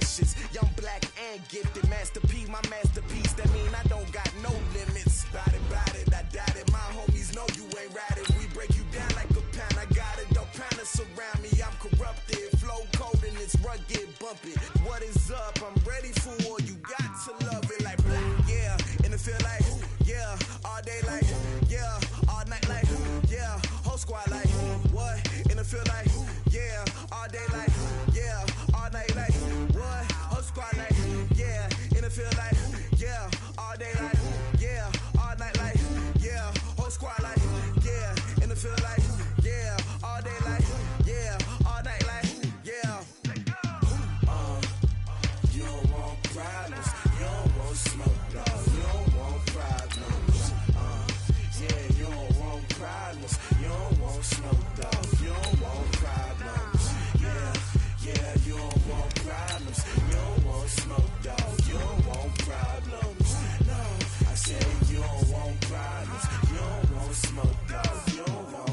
ambitious. Young, black, and gifted. Master P, my masterpiece. That mean I don't got no limits. Bout it, I doubt it. My homies know you ain't ratted. We break you down like a pound. I got it, don't pound us around me. I'm corrupted. Flow cold and it's rugged, bumpy. What is up? I'm ready for war. You got to love it like black, yeah. And it feel like, yeah. All day like, yeah. All night like, yeah. Whole squad like, what? And it feel like, yeah. All day like, yeah. All night like, what? Whole squad like, yeah. And it feel like, yeah. All day like, yeah. All night like, yeah. Whole squad like, yeah. And it feel like, yeah. All day like, yeah. All night like, yeah. You don't want problems. You don't want smoke, dog. You don't want problems. Yeah, you don't want problems. You don't want smoke, dog. You don't want problems. Yeah, you don't want problems. You don't want smoke, dog. You don't want problems. No, I said you don't want problems. You don't want smoke, dog. You don't want.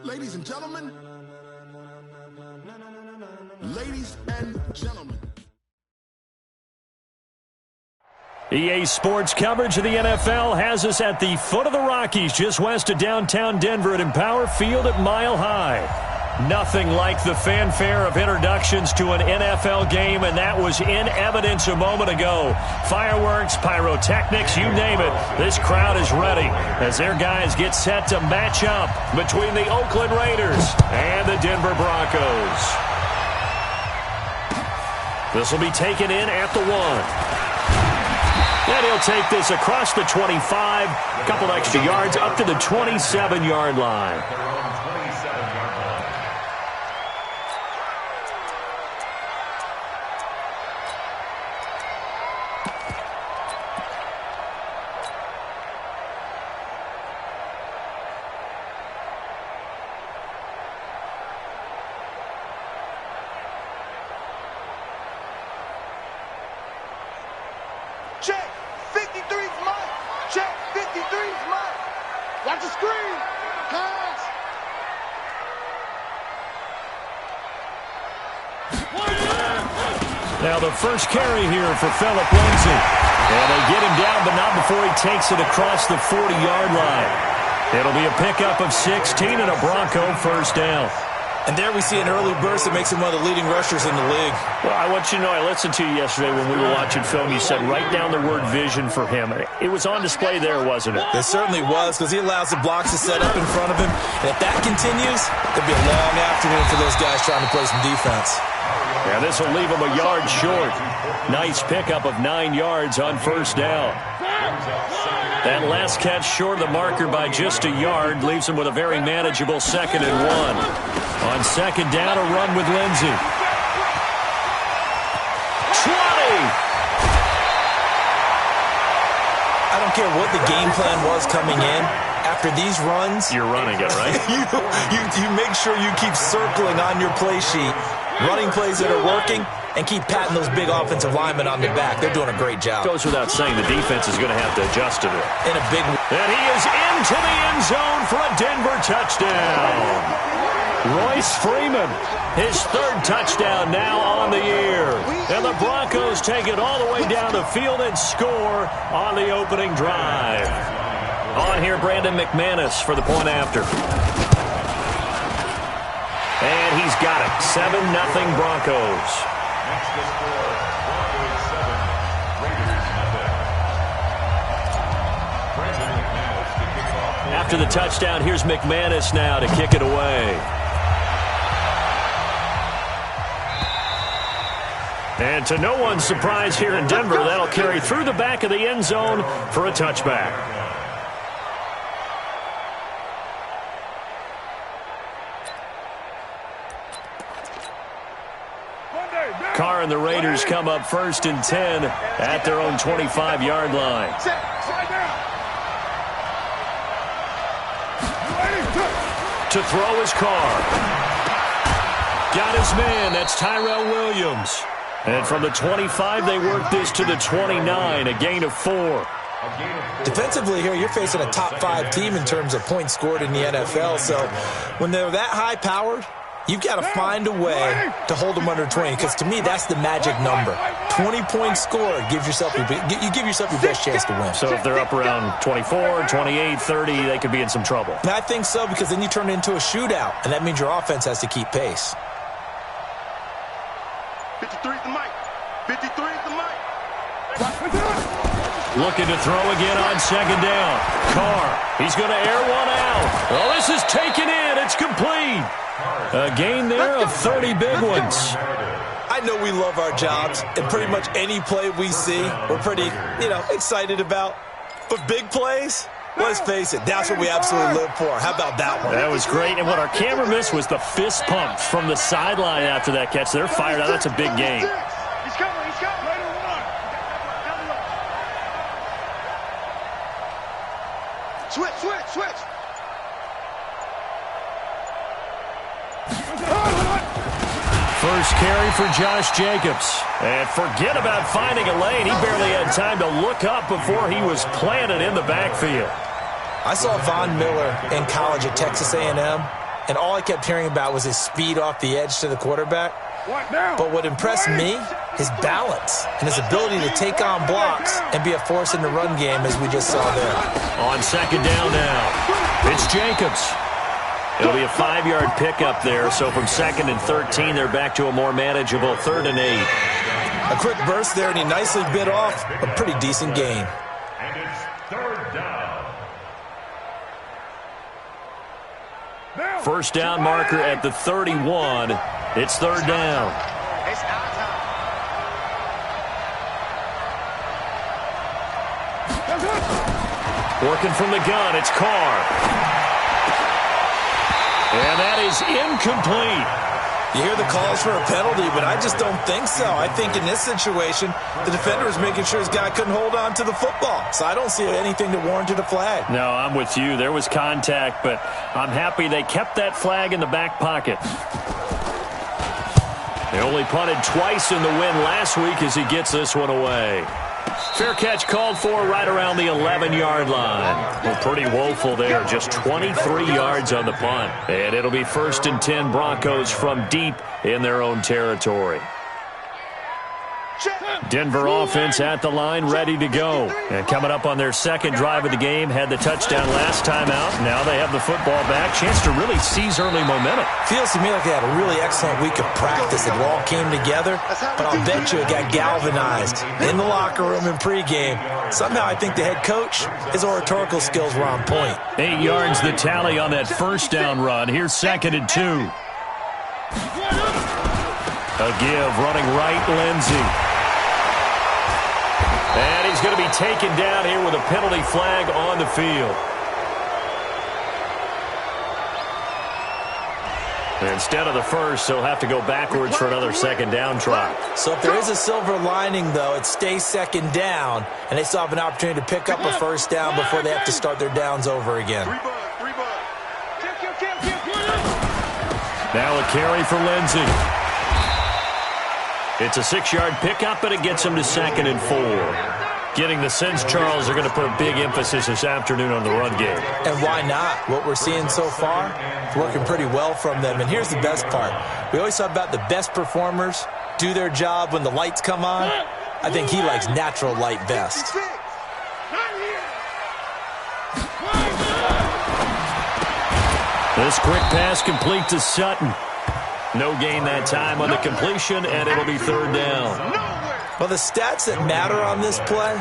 Ladies and gentlemen, ladies and gentlemen. EA Sports coverage of the NFL has us at the foot of the Rockies, just west of downtown Denver at Empower Field at Mile High. Nothing like the fanfare of introductions to an NFL game, and that was in evidence a moment ago. Fireworks, pyrotechnics, you name it. This crowd is ready as their guys get set to match up between the Oakland Raiders and the Denver Broncos. This will be taken in at the 1. And he'll take this across the 25, a couple extra yards up to the 27-yard line. Check, 53's mine. Check, 53's mine. That's a screen. Pass. Now the first carry here for Phillip Lindsay. And they get him down, but not before he takes it across the 40-yard line. It'll be a pickup of 16 and a Bronco first down. And there we see an early burst that makes him one of the leading rushers in the league. Well, I want you to know, I listened to you yesterday when we were watching film. You said write down the word vision for him. It was on display there, wasn't it? It certainly was, because he allows the blocks to set up in front of him. And if that continues, it'll be a long afternoon for those guys trying to play some defense. Yeah, this will leave him a yard short. Nice pickup of 9 yards on first down. That last catch short of the marker by just a yard leaves him with a very manageable 2nd and 1. On second down, a run with Lindsay. 20! I don't care what the game plan was coming in. After these runs, you're running it, right? you make sure you keep circling on your play sheet, running plays that are working, and keep patting those big offensive linemen on the back. They're doing a great job. Goes without saying the defense is going to have to adjust to it. In a big way. And he is into the end zone for a Denver touchdown. Royce Freeman, his 3rd touchdown now on the year. And the Broncos take it all the way down the field and score on the opening drive. On here, Brandon McManus for the point after. And he's got it. 7-0 Broncos. Next to score, Broncos 7, Raiders nothing. Brandon McManus to kick off. After the touchdown, here's McManus now to kick it away. And to no one's surprise here in Denver, that'll carry through the back of the end zone for a touchback. Monday, Carr and the Raiders come up 1st and 10 at their own 25-yard line. To throw is Carr. Got his man. That's Tyrell Williams. And from the 25, they work this to the 29, a gain of 4. Defensively here, you're facing a top 5 team in terms of points scored in the NFL. So when they're that high-powered, you've got to find a way to hold them under 20, because to me, that's the magic number. 20 points scored, you give yourself your best chance to win. So if they're up around 24, 28, 30, they could be in some trouble. And I think so, because then you turn it into a shootout, and that means your offense has to keep pace. 53 is the mic. 53 is the mic. Looking to throw again on 2nd down. Carr, he's going to air one out. Oh, this is taken in. It's complete. A gain there of 30 big ones. I know we love our jobs, and pretty much any play we see, we're pretty, excited about. But big plays, let's face it, that's what we absolutely live for. How about that one? That was great. And what our camera missed was the fist pump from the sideline after that catch. They're fired out. That's a big gain. He's coming. He's coming. Switch. First carry for Josh Jacobs. And forget about finding a lane. He barely had time to look up before he was planted in the backfield. I saw Von Miller in college at Texas A&M, and all I kept hearing about was his speed off the edge to the quarterback. But what impressed me, his balance and his ability to take on blocks and be a force in the run game, as we just saw there. On 2nd down now, it's Jacobs. It'll be a 5-yard pickup there, so from 2nd and 13, they're back to a more manageable 3rd and 8. A quick burst there, and he nicely bit off a pretty decent gain. And it's 3rd down. First down marker at the 31. It's 3rd down. It's our time. Working from the gun, it's Carr. And that is incomplete. You hear the calls for a penalty, but I just don't think so. I think in this situation, the defender is making sure his guy couldn't hold on to the football. So I don't see anything that warranted a flag. No, I'm with you. There was contact, but I'm happy they kept that flag in the back pocket. They only punted twice in the win last week as he gets this one away. Fair catch called for right around the 11-yard line. Well, pretty woeful there. Just 23 yards on the punt. And it'll be 1st and 10 Broncos from deep in their own territory. Denver offense at the line, ready to go. And coming up on their 2nd drive of the game, had the touchdown last time out. Now they have the football back. Chance to really seize early momentum. Feels to me like they had a really excellent week of practice. It all came together, but I'll bet you it got galvanized in the locker room in pregame. Somehow I think the head coach, his oratorical skills were on point. 8 yards the tally on that first down run. Here's 2nd and 2. A give, running right, Lindsey. And he's going to be taken down here with a penalty flag on the field. And instead of the first, he'll have to go backwards for another 2nd down try. So if there is a silver lining, though, it stays 2nd down, and they still have an opportunity to pick up a 1st down before they have to start their downs over again. Now a carry for Lindsey. It's a 6-yard pickup, and it gets him to 2nd and 4. Getting the sense, Charles, are going to put a big emphasis this afternoon on the run game. And why not? What we're seeing so far, it's working pretty well from them. And here's the best part. We always talk about the best performers do their job when the lights come on. I think he likes natural light best. This quick pass complete to Sutton. No gain that time on the completion, and it'll be 3rd down. Well, the stats that matter on this play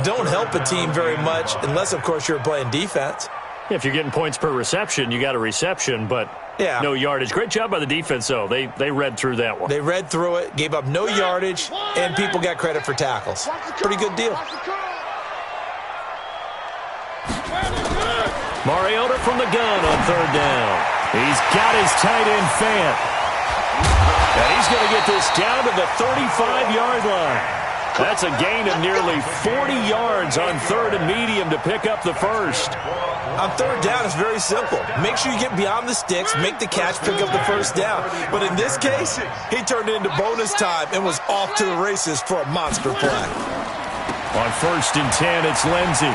don't help a team very much unless, of course, you're playing defense. If you're getting points per reception, you got a reception, but no yardage. Great job by the defense, though. They read through that one. They read through it, gave up no yardage, and people got credit for tackles. Pretty good deal. Mariota from the gun on 3rd down. He's got his tight end Fant. And he's going to get this down to the 35-yard line. That's a gain of nearly 40 yards on third and medium to pick up the first. On third down, it's very simple. Make sure you get beyond the sticks, make the catch, pick up the first down. But in this case, he turned it into bonus time and was off to the races for a monster play. On 1st and 10, it's Lindsey.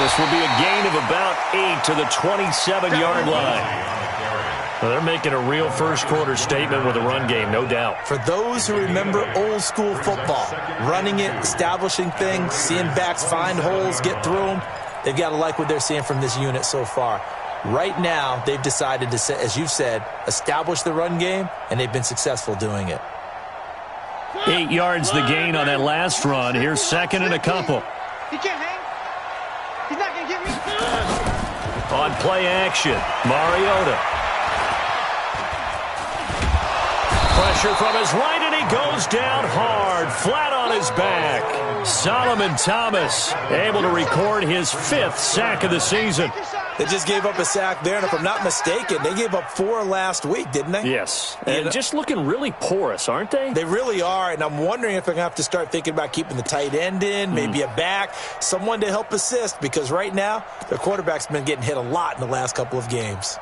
This will be a gain of about 8 to the 27-yard line. Well, they're making a real first-quarter statement with a run game, no doubt. For those who remember old-school football, running it, establishing things, seeing backs find holes, get through them, they've got to like what they're seeing from this unit so far. Right now, they've decided to, as you've said, establish the run game, and they've been successful doing it. 8 yards the gain on that last run. Here's 2nd and a couple. He can't hang. He's not going to get me. On play action, Mariota. Pressure from his right, and he goes down hard, flat on his back. Solomon Thomas able to record his 5th sack of the season. They just gave up a sack there, and if I'm not mistaken, they gave up 4 last week, didn't they? Yes, and just looking really porous, aren't they? They really are, and I'm wondering if they're going to have to start thinking about keeping the tight end in, maybe a back, someone to help assist, because right now, their quarterback's been getting hit a lot in the last couple of games.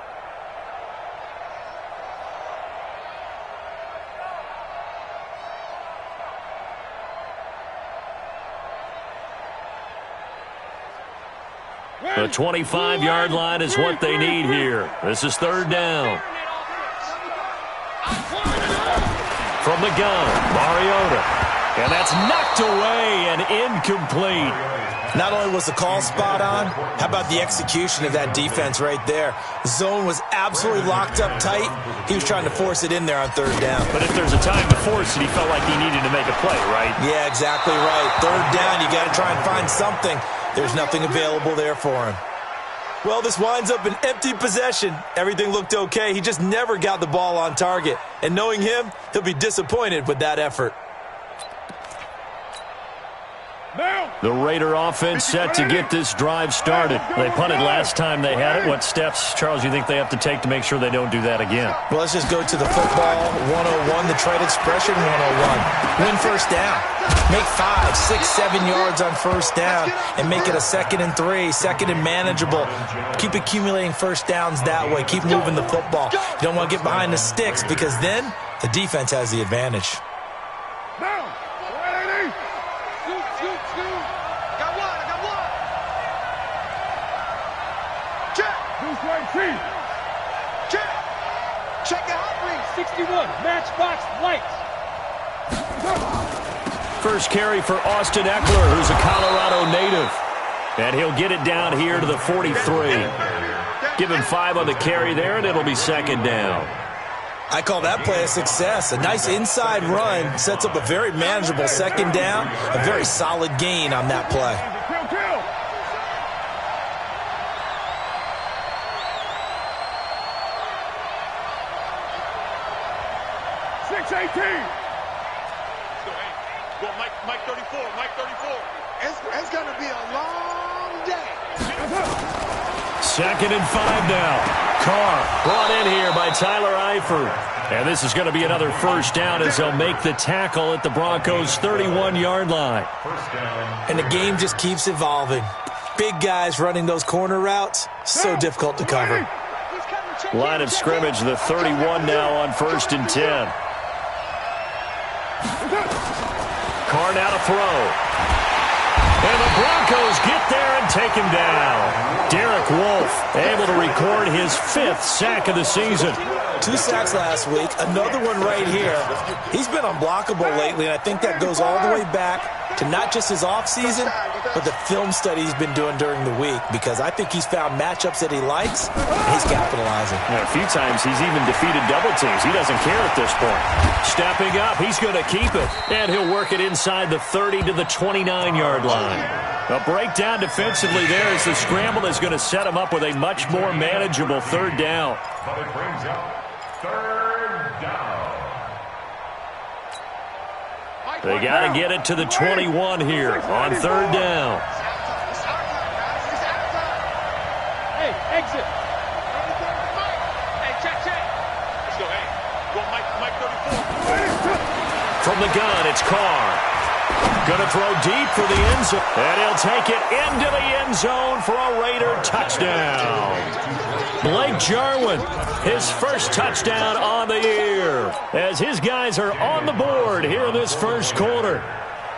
The 25-yard line is what they need here. This is 3rd down. From the gun, Mariota. And that's knocked away and incomplete. Not only was the call spot on, how about the execution of that defense right there? Zone was absolutely locked up tight. He was trying to force it in there on 3rd down. But if there's a time to force it, he felt like he needed to make a play, right? Yeah, exactly right. 3rd down, you got to try and find something. There's nothing available there for him. Well, this winds up an empty possession. Everything looked okay. He just never got the ball on target. And knowing him, he'll be disappointed with that effort. The Raider offense set to get this drive started. They punted last time they had it. What steps, Charles, you think they have to take to make sure they don't do that again? Well, let's just go to the football 101, the trade expression 101. Win first down. Make 5, 6, 7 yards on first down and make it a 2nd and 3, 2nd and manageable. Keep accumulating first downs that way. Keep moving the football. You don't want to get behind the sticks because then the defense has the advantage. Check it out, please. 61, matchbox lights. First carry for Austin Eckler, who's a Colorado native. And he'll get it down here to the 43. Give him 5 on the carry there, and it'll be 2nd down. I call that play a success. A nice inside run sets up a very manageable 2nd down. A very solid gain on that play. 6-18. Go, Mike 34, Mike 34. It's going to be a long day. 2nd and 5 now. Carr brought in here by Tyler Eifert. And this is going to be another first down as they'll make the tackle at the Broncos' 31-yard line. And the game just keeps evolving. Big guys running those corner routes, so difficult to cover. Line of scrimmage, the 31 now on 1st and 10. Carr now to throw. And the Broncos get there and take him down. Derek Wolfe able to record his 5th sack of the season. 2 sacks last week, another one right here. He's been unblockable lately, and I think that goes all the way back to not just his offseason, but the film study he's been doing during the week, because I think he's found matchups that he likes, and he's capitalizing. Yeah, a few times he's even defeated double teams. He doesn't care at this point. Stepping up, he's going to keep it, and he'll work it inside the 30 to the 29-yard line. A breakdown defensively there as the scramble is going to set him up with a much more manageable 3rd down. But it brings out 3rd down. They got to get it to the 21 here on 3rd down. Hey, exit. Hey, check. Let's go, hey. Go, Mike. From the gun, it's Carr. Going to throw deep for the end zone. And he'll take it into the end zone for a Raider touchdown. Blake Jarwin, his first touchdown on the year, as his guys are on the board here in this first quarter.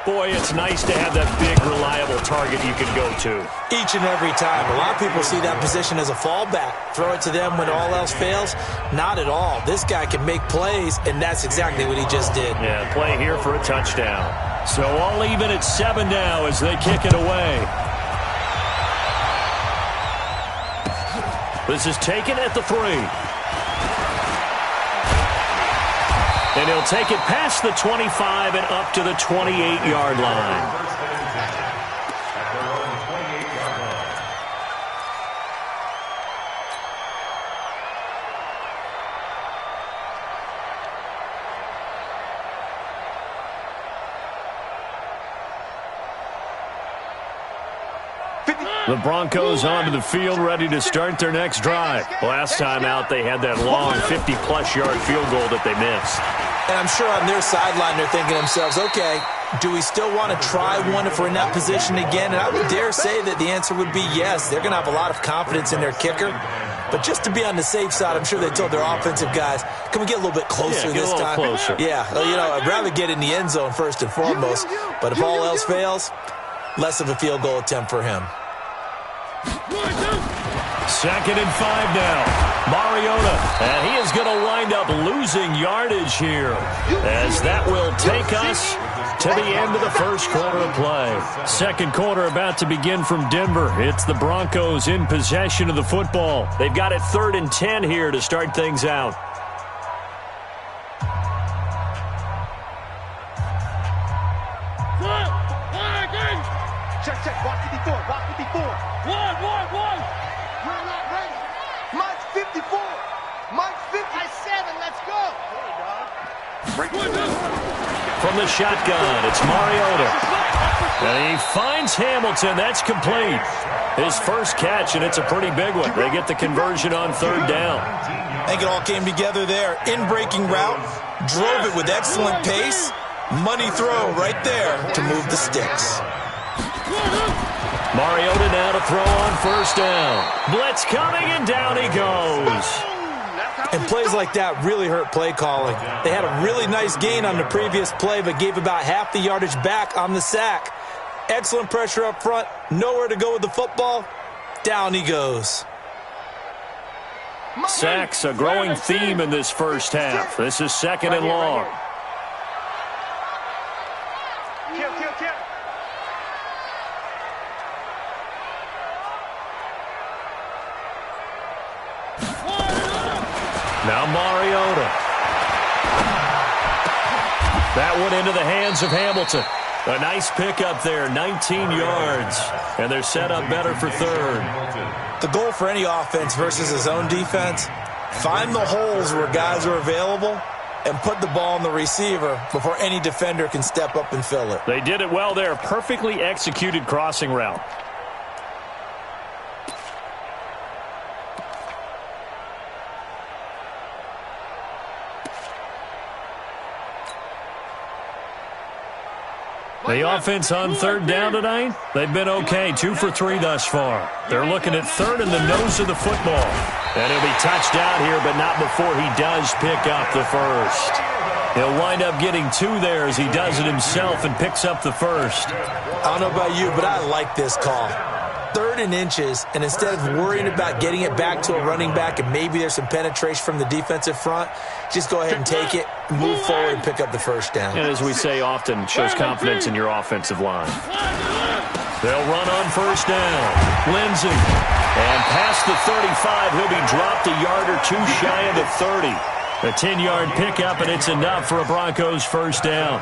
Boy, it's nice to have that big, reliable target you can go to. Each and every time. A lot of people see that position as a fallback. Throw it to them when all else fails. Not at all. This guy can make plays, and that's exactly what he just did. Yeah, play here for a touchdown. So all even at 7 now as they kick it away. This is taken at the 3. And he'll take it past the 25 and up to the 28-yard line. The Broncos onto the field, ready to start their next drive. Last time out, they had that long 50-plus yard field goal that they missed. And I'm sure on their sideline, they're thinking to themselves, okay, do we still want to try one if we're in that position again? And I would dare say that the answer would be yes. They're going to have a lot of confidence in their kicker. But just to be on the safe side, I'm sure they told their offensive guys, can we get a little bit closer this time? Closer. Yeah, you know, I'd rather get in the end zone first and foremost. But if all else fails, less of a field goal attempt for him. 2nd and 5 now. Mariota, and he is going to wind up losing yardage here, as that will take us to the end of the first quarter of play. Second quarter about to begin from Denver. It's the Broncos in possession of the football. They've got it 3rd and 10 here to start things out. Check, block 54, block 54. One. We're not ready. Mike's 54. Mike's 57, let's go. From the shotgun, it's Mariota. And he finds Hamilton. That's complete. His first catch, and it's a pretty big one. They get the conversion on 3rd down. I think it all came together there. In-breaking route, drove it with excellent pace. Money throw right there to move the sticks. Mariota now to throw on 1st down. Blitz coming, and down he goes. And plays like that really hurt play calling. They had a really nice gain on the previous play, but gave about half the yardage back on the sack. Excellent pressure up front. Nowhere to go with the football. Down he goes. Sacks, a growing theme in this first half. This is 2nd and long. Kill. Now Mariota. That one into the hands of Hamilton. A nice pickup there, 19 yards. And they're set up better for 3rd. The goal for any offense versus his own defense, find the holes where guys are available and put the ball on the receiver before any defender can step up and fill it. They did it well there. Perfectly executed crossing route. The offense on 3rd down tonight, they've been okay. 2 for 3 thus far. They're looking at 3rd in the nose of the football. And he'll be touched out here, but not before he does pick up the first. He'll wind up getting 2 there as he does it himself and picks up the first. I don't know about you, but I like this call. 3rd and inches, and instead of worrying about getting it back to a running back and maybe there's some penetration from the defensive front, just go ahead and take it, move forward, and pick up the first down. And as we say often, shows confidence in your offensive line. They'll run on 1st down. Lindsey. And past the 35, he'll be dropped a yard or 2 shy of the 30. A 10-yard pickup, and it's enough for a Broncos first down.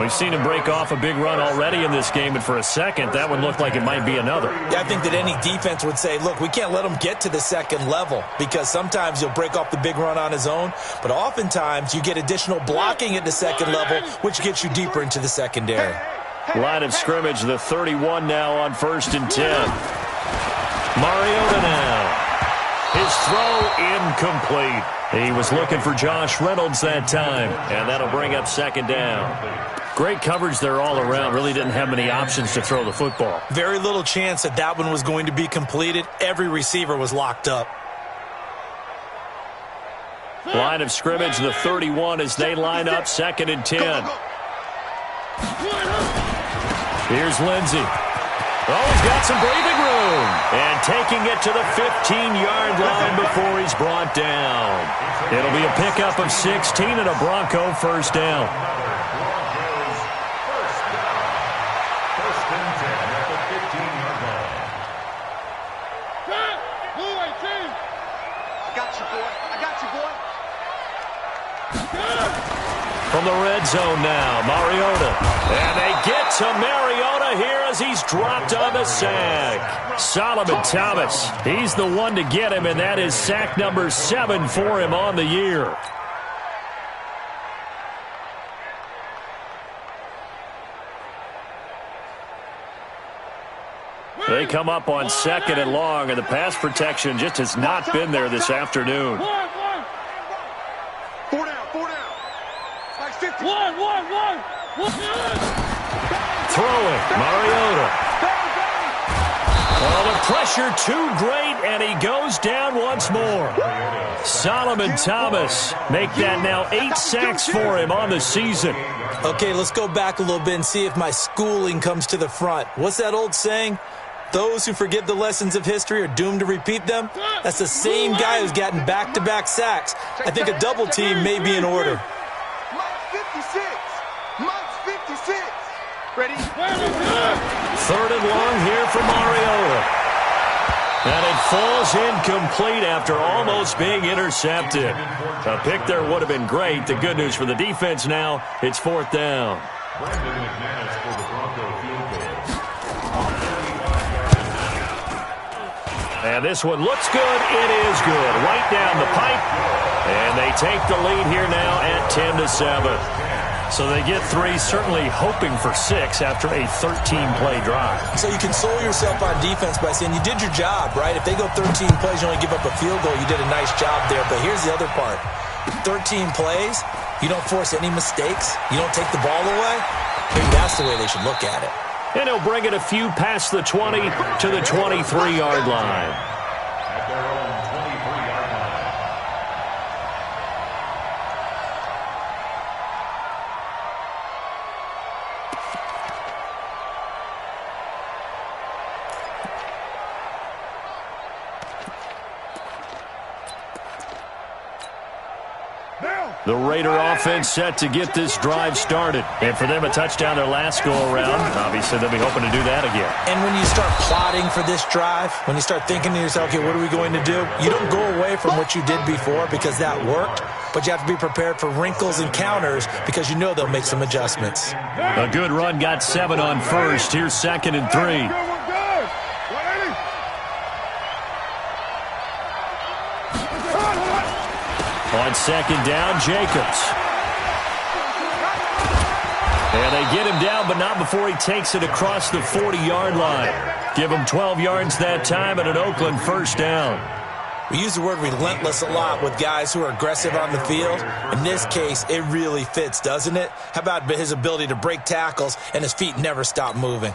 We've seen him break off a big run already in this game, and for a second, that one looked like it might be another. Yeah, I think that any defense would say, look, we can't let him get to the second level because sometimes he'll break off the big run on his own, but oftentimes you get additional blocking at the second level, which gets you deeper into the secondary. Line of scrimmage, the 31 now on 1st and 10. Mariota now. His throw incomplete. He was looking for Josh Reynolds that time, and that'll bring up second down. Great coverage there all around. Really didn't have many options to throw the football. Very little chance that that one was going to be completed. Every receiver was locked up. Line of scrimmage, the 31 as they line up, 2nd and 10. Here's Lindsey. Oh, he's got some breathing room. And taking it to the 15-yard line before he's brought down. It'll be a pickup of 16 and a Bronco first down. First and 10 at the 15-yard line. I got you, boy. I got you, boy. From the red zone now, Mariota. And they get to Mariota here as he's dropped on the sack. Solomon Thomas, he's the one to get him, and that is sack number 7 for him on the year. They come up on 2nd and long, and the pass protection just has not been there this afternoon. 4 down, 4 down. Like 50. Throwing, Mariota. Oh, the pressure too great, and he goes down once more. Solomon Thomas make that now 8 sacks for him on the season. Okay, let's go back a little bit and see if my schooling comes to the front. What's that old saying? Those who forget the lessons of history are doomed to repeat them. That's the same guy who's gotten back-to-back sacks. I think a double team may be in order. Mike's 56. Mike's 56. Ready? 3rd and long here for Mariota. And it falls incomplete after almost being intercepted. A pick there would have been great. The good news for the defense now, it's 4th down. Brandon McManus for the Bronco field goal. And this one looks good. It is good. Right down the pipe. And they take the lead here now at 10-7. So they get 3, certainly hoping for 6 after a 13-play drive. So you console yourself on defense by saying you did your job, right? If they go 13 plays, you only give up a field goal, you did a nice job there. But here's the other part. 13 plays, you don't force any mistakes, you don't take the ball away. Maybe that's the way they should look at it. And he'll bring it a few past the 20 to the 23-yard line. At their own 23-yard line. The Raider offense set to get this drive started. And for them, a touchdown their last go-around. Obviously, they'll be hoping to do that again. And when you start plotting for this drive, when you start thinking to yourself, okay, what are we going to do? You don't go away from what you did before because that worked, but you have to be prepared for wrinkles and counters because you know they'll make some adjustments. A good run got 7 on first. Here's 2nd and 3. On 2nd down, Jacobs. And they get him down, but not before he takes it across the 40-yard line. Give him 12 yards that time and an Oakland first down. We use the word relentless a lot with guys who are aggressive on the field. In this case, it really fits, doesn't it? How about his ability to break tackles and his feet never stop moving?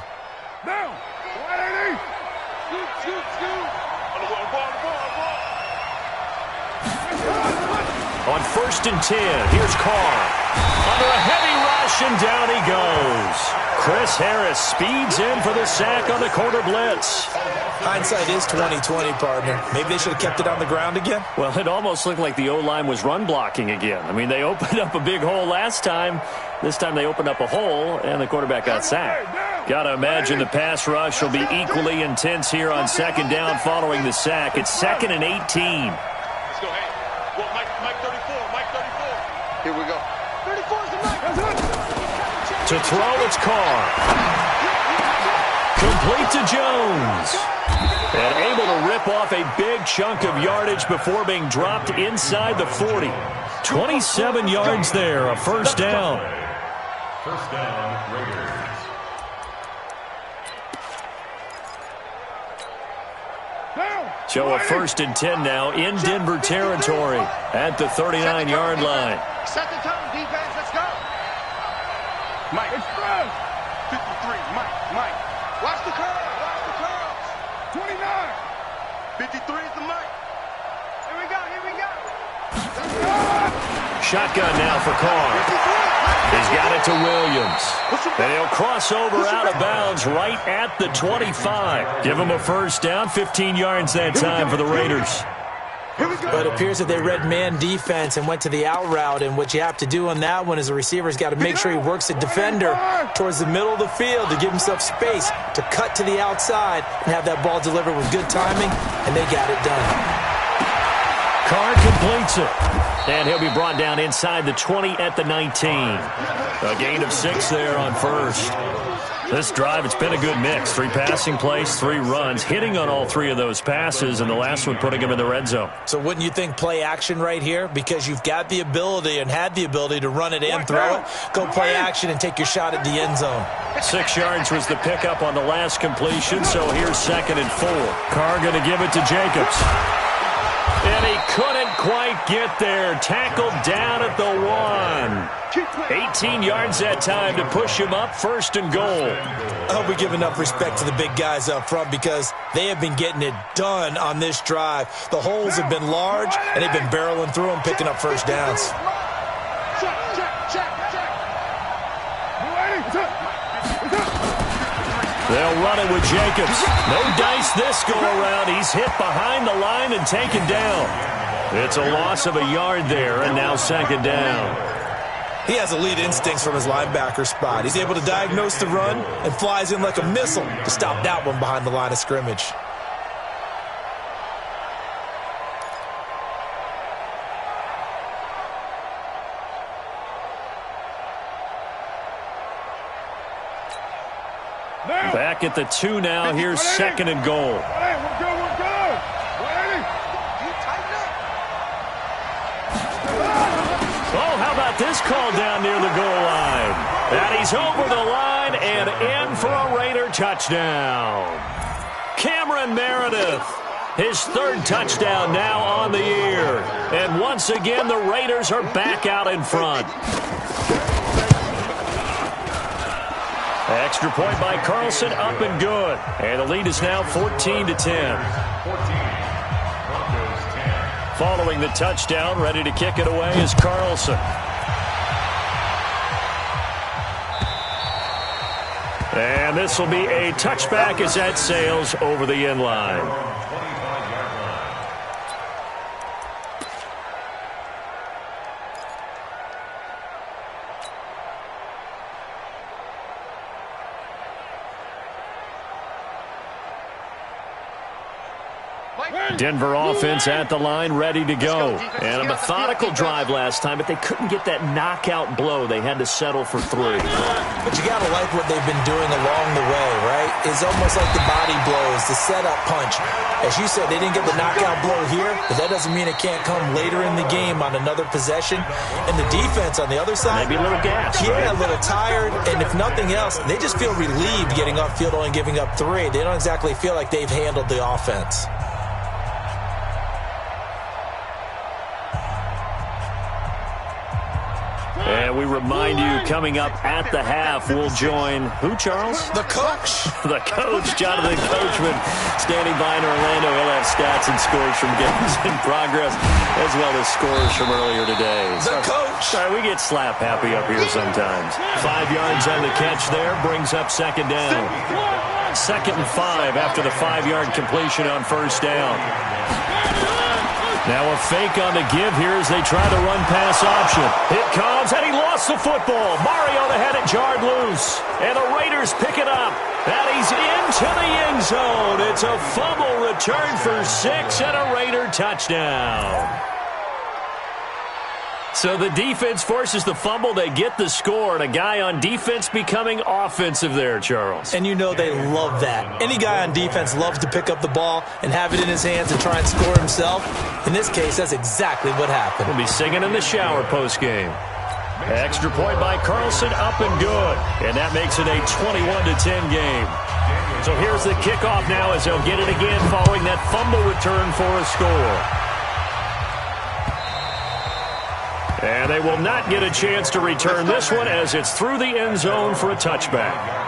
Now, 180. Shoot. On 1st and 10, here's Carr. Under a heavy rush, and down he goes. Chris Harris speeds in for the sack on the corner blitz. Hindsight is 20/20, partner. Maybe they should have kept it on the ground again. Well, it almost looked like the O-line was run blocking again. I mean, they opened up a big hole last time. This time they opened up a hole, and the quarterback got sacked. Got to imagine the pass rush will be equally intense here on 2nd down following the sack. It's 2nd and 18. Let's go, hey. Well, Mike 34. Mike 34. Here we go. 34 is the Mike. To throw, it's Carr. Complete to Jones. And able to rip off a big chunk of yardage before being dropped inside the 40. 27 yards there, a first down. First down, Raiders. Down. So a 1st and 10 now in Denver territory at the 39-yard line. Set the tone, defense. Let's go. Mike. Express. 53, Mike. Watch the curls. 29. 53 is the Mike. Here we go. Shotgun now for Carr. He's got it to Williams. And he'll cross over out of bounds right at the 25. Give him a 1st down, 15 yards that time for the Raiders. But it appears that they read man defense and went to the out route, and what you have to do on that one is the receiver's got to make sure he works the defender towards the middle of the field to give himself space to cut to the outside and have that ball delivered with good timing, and they got it done. Carr completes it. And he'll be brought down inside the 20 at the 19. A gain of 6 there on 1st. This drive, it's been a good mix. 3 passing plays, 3 runs, hitting on all 3 of those passes, and the last one putting him in the red zone. So wouldn't you think play action right here? Because you've got the ability and had the ability to run it and throw it. Go play action and take your shot at the end zone. 6 yards was the pickup on the last completion, so here's 2nd and 4. Carr going to give it to Jacobs. And he couldn't quite get there. Tackled down at the 1. 18 yards that time to push him up, 1st and goal. I hope we give enough respect to the big guys up front because they have been getting it done on this drive. The holes have been large, and they've been barreling through them, picking up 1st downs. They'll run it with Jacobs. No dice this go-around. He's hit behind the line and taken down. It's a loss of a yard there, and now 2nd down. He has elite instincts from his linebacker spot. He's able to diagnose the run and flies in like a missile to stop that one behind the line of scrimmage. Back at the 2 now. Here's 2nd and goal. We're good. Oh, how about this call down near the goal line? And he's over the line and in for a Raider touchdown. Cameron Meredith, his 3rd touchdown now on the year. And once again, the Raiders are back out in front. Extra point by Carlson, up and good. And the lead is now 14-10. Following the touchdown, ready to kick it away is Carlson. And this will be a touchback as that sails over the end line. Denver offense at the line, ready to go. And a methodical drive last time, but they couldn't get that knockout blow. They had to settle for 3. But you got to like what they've been doing along the way, right? It's almost like the body blows, the setup punch. As you said, they didn't get the knockout blow here, but that doesn't mean it can't come later in the game on another possession. And the defense on the other side, maybe a little gas. Yeah, a little tired. And if nothing else, they just feel relieved getting off field only giving up 3. They don't exactly feel like they've handled the offense. And we remind you, coming up at the half, we'll join who, Charles? The coach. The coach, Jonathan Coachman, standing by in Orlando. He'll have stats and scores from games in progress, as well as scores from earlier today. The coach. Sorry, we get slap happy up here sometimes. 5 yards on the catch there, brings up 2nd down. 2nd and 5 after the 5-yard completion on 1st down. Now a fake on the give here as they try the run-pass option. It comes, and he lost the football. Mariota had it jarred loose, and the Raiders pick it up. And he's into the end zone. It's a fumble return for 6 and a Raider touchdown. So the defense forces the fumble. They get the score, and a guy on defense becoming offensive there, Charles. And you know they love that. Any guy on defense loves to pick up the ball and have it in his hands and try and score himself. In this case, that's exactly what happened. We'll be singing in the shower post-game. Extra point by Carlson, up and good. And that makes it a 21-10 game. So here's the kickoff now as they'll get it again following that fumble return for a score. And they will not get a chance to return this one as it's through the end zone for a touchback.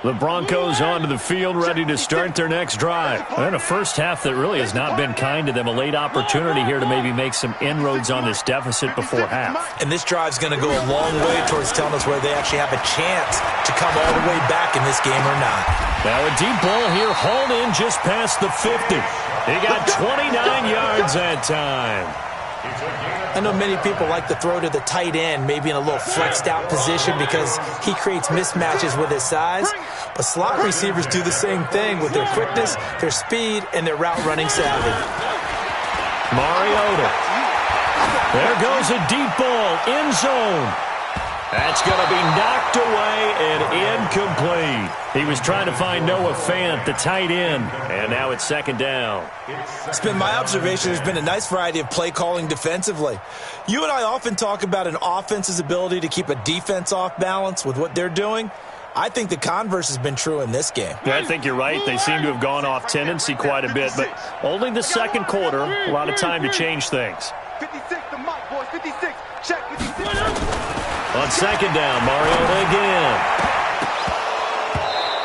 The Broncos onto the field, ready to start their next drive. And a first half that really has not been kind to them. A late opportunity here to maybe make some inroads on this deficit before half. And this drive's going to go a long way towards telling us whether they actually have a chance to come all the way back in this game or not. Now a deep ball here, hauled in just past the 50. He got 29 yards that time. I know many people like to throw to the tight end, maybe in a little flexed out position because he creates mismatches with his size. But slot receivers do the same thing with their quickness, their speed, and their route running savvy. Mariota. There goes a deep ball, end zone. That's going to be knocked away and incomplete. He was trying to find Noah Fant, the tight end, and now it's second down. It's been my observation there's been a nice variety of play calling defensively. You and I often talk about an offense's ability to keep a defense off balance with what they're doing. I think the converse has been true in this game. Yeah, I think you're right. They seem to have gone off tendency quite a bit, but only the second quarter, a lot of time to change things. 56, the mic, boys, 56. Check 56. On second down, Mariota again.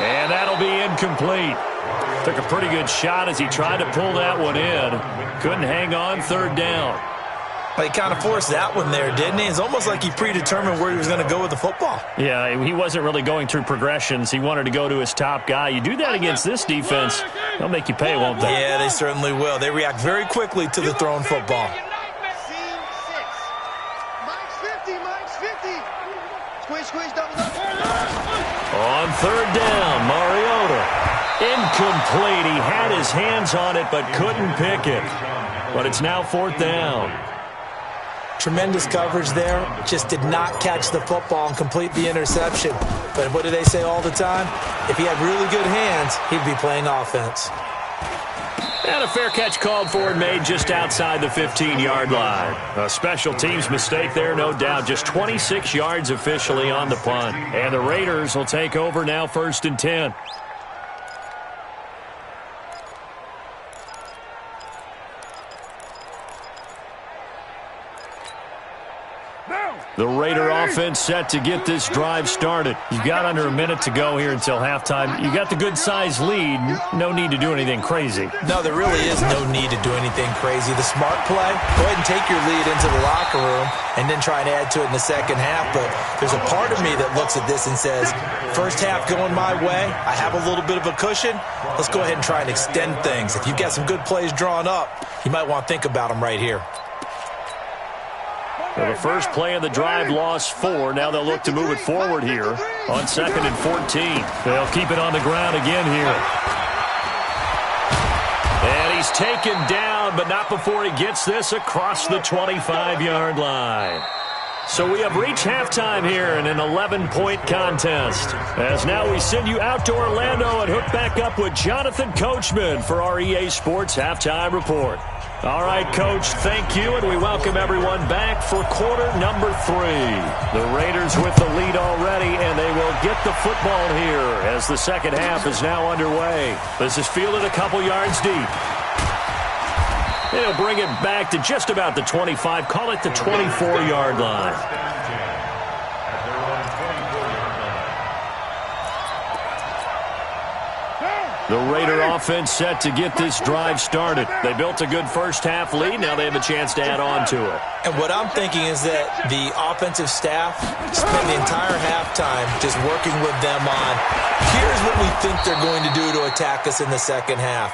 And that'll be incomplete. Took a pretty good shot as he tried to pull that one in. Couldn't hang on, third down. He kind of forced that one there, didn't he? It's almost like he predetermined where he was going to go with the football. Yeah, he wasn't really going through progressions. He wanted to go to his top guy. You do that against this defense, they'll make you pay, won't they? Yeah, they certainly will. They react very quickly to the thrown football. On third down, Mariota. Incomplete. He had his hands on it but couldn't pick it. But it's now fourth down. Tremendous coverage there. Just did not catch the football and complete the interception. But what do they say all the time? If he had really good hands, he'd be playing offense. And a fair catch called for and made just outside the 15-yard line. A special teams mistake there, no doubt. Just 26 yards officially on the punt. And the Raiders will take over now, 1st and 10. The Raider offense set to get this drive started. You've got under a minute to go here until halftime. You got the good-sized lead. No need to do anything crazy. No, there really is no need to do anything crazy. The smart play, go ahead and take your lead into the locker room and then try and add to it in the second half. But there's a part of me that looks at this and says, first half going my way, I have a little bit of a cushion. Let's go ahead and try and extend things. If you've got some good plays drawn up, you might want to think about them right here. Well, the first play of the drive lost 4. Now they'll look to move it forward here on 2nd and 14. They'll keep it on the ground again here. And he's taken down, but not before he gets this across the 25-yard line. So we have reached halftime here in an 11-point contest. As now we send you out to Orlando and hook back up with Jonathan Coachman for our EA Sports Halftime Report. All right, Coach, thank you, and we welcome everyone back for quarter number 3. The Raiders with the lead already, and they will get the football here as the second half is now underway. This is fielded a couple yards deep. They'll bring it back to just about the 25, call it the 24-yard line. The Raider offense set to get this drive started. They built a good first-half lead. Now they have a chance to add on to it. And what I'm thinking is that the offensive staff spent the entire halftime just working with them on, here's what we think they're going to do to attack us in the second half.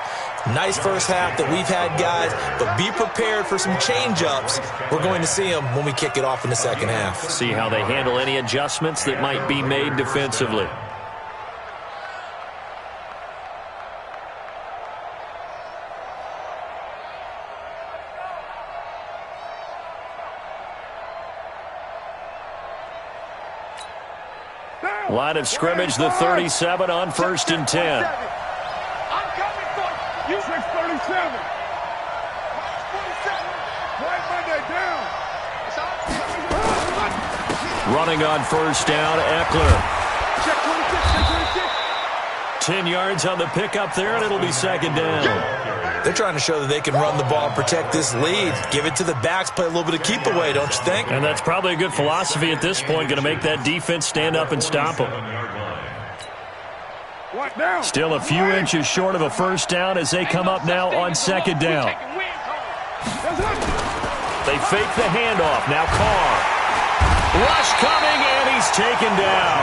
Nice first half that we've had, guys, but be prepared for some change-ups. We're going to see them when we kick it off in the second half. See how they handle any adjustments that might be made defensively. Line of scrimmage, the 37 on 1st and 10. I'm coming for you. 6:30 27. White Monday down. Running on first down, Eckler. Check 26, check 26. 10 yards on the pickup there, and it'll be second down. They're trying to show that they can run the ball and protect this lead. Give it to the backs, play a little bit of keep away, don't you think? And that's probably a good philosophy at this point, going to make that defense stand up and stop them. What down? Still a few inches short of a first down as they come up now on second down. They fake the handoff. Now Carr. Rush coming, and he's taken down.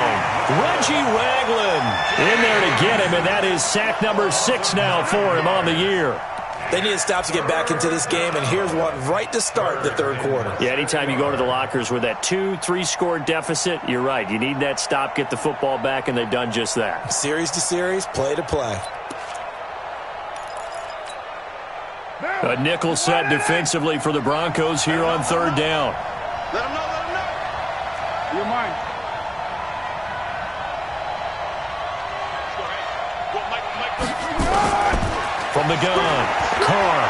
Reggie Ragland in there to get him, and that is sack number 6 now for him on the year. They need to stop to get back into this game, and here's one right to start the third quarter. Yeah, anytime you go to the lockers with that 2-3 score deficit, you're right. You need that stop, get the football back, and they've done just that. Series to series, play to play. A nickel set defensively for the Broncos here on third down. Let him know, let him know. You're mine. From the gun, Carr.